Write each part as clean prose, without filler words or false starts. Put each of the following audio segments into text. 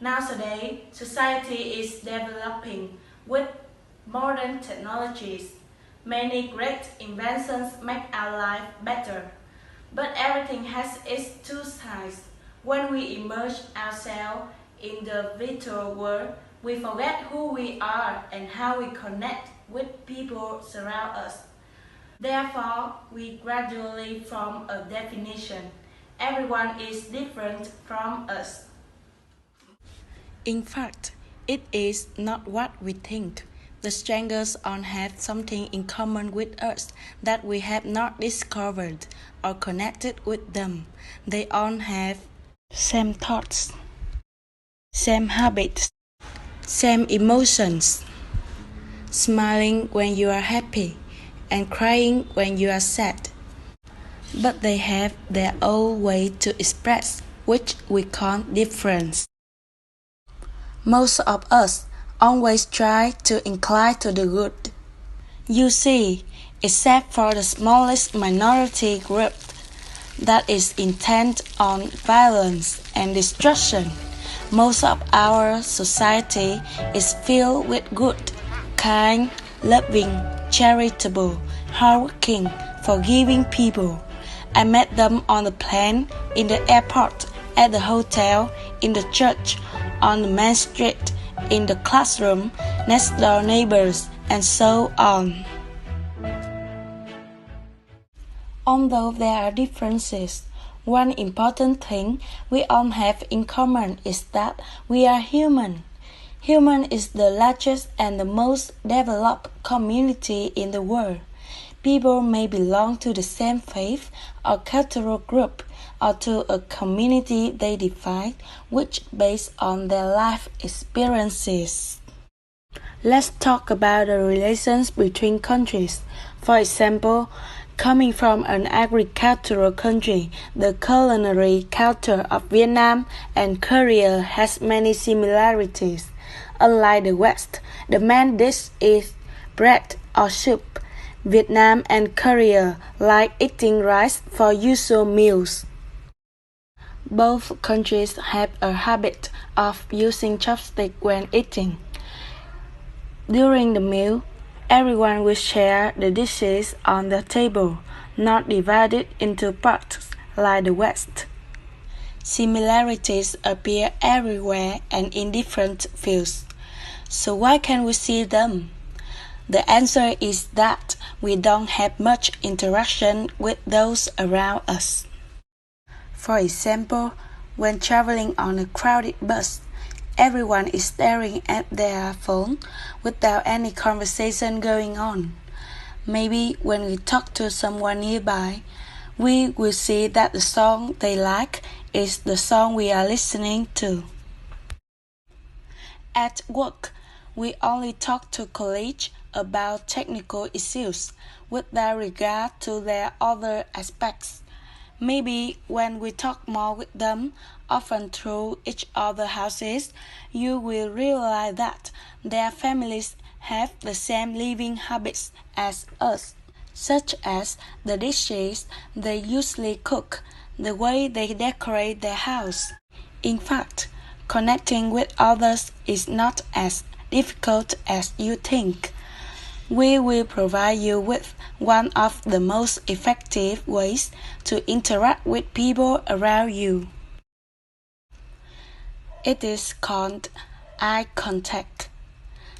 Nowadays, society is developing with modern technologies. Many great inventions make our life better. But everything has its two sides. When we immerse ourselves in the virtual world, we forget who we are and how we connect with people surround us. Therefore, we gradually form a definition. Everyone is different from us. In fact, it is not what we think. The strangers all have something in common with us that we have not discovered or connected with them. They all have same thoughts, same habits, same emotions. Smiling when you are happy and crying when you are sad. But they have their own way to express, which we call difference. Most of us always try to incline to the good. You see, except for the smallest minority group that is intent on violence and destruction, most of our society is filled with good, kind, loving, charitable, hardworking, forgiving people. I met them on the plane, in the airport, at the hotel, in the church, on the main street, in the classroom, next door neighbors, and so on. Although there are differences, one important thing we all have in common is that we are human. Human is the largest and the most developed community in the world. People may belong to the same faith or cultural group or to a community they define, which based on their life experiences. Let's talk about the relations between countries. For example, coming from an agricultural country, the culinary culture of Vietnam and Korea has many similarities. Unlike the West, the main dish is bread or soup. Vietnam and Korea like eating rice for usual meals. Both countries have a habit of using chopsticks when eating. During the meal, everyone will share the dishes on the table, not divided into parts like the West. Similarities appear everywhere and in different fields. So why can't we see them? The answer is that we don't have much interaction with those around us. For example, when traveling on a crowded bus, everyone is staring at their phone without any conversation going on. Maybe when we talk to someone nearby, we will see that the song they like is the song we are listening to. At work, we only talk to colleagues about technical issues without regard to their other aspects. Maybe when we talk more with them, often through each other's houses, you will realize that their families have the same living habits as us, such as the dishes they usually cook, the way they decorate their house. In fact, connecting with others is not as difficult as you think. We will provide you with one of the most effective ways to interact with people around you. It is called eye contact.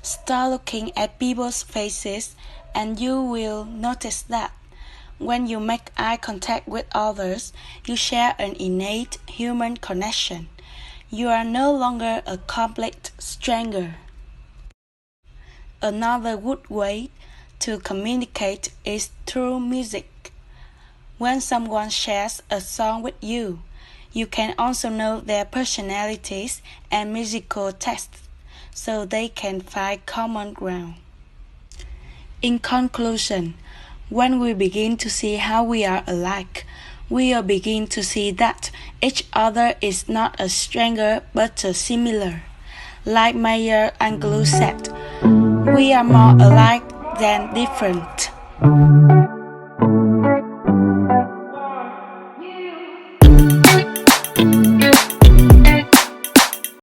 Start looking at people's faces and you will notice that when you make eye contact with others, you share an innate human connection. You are no longer a complete stranger. Another good way to communicate is through music. When someone shares a song with you, you can also know their personalities and musical tastes, so they can find common ground. In conclusion, when we begin to see how we are alike, we will begin to see that each other is not a stranger but a similar. Like Maya Angelou said, we are more alike than different.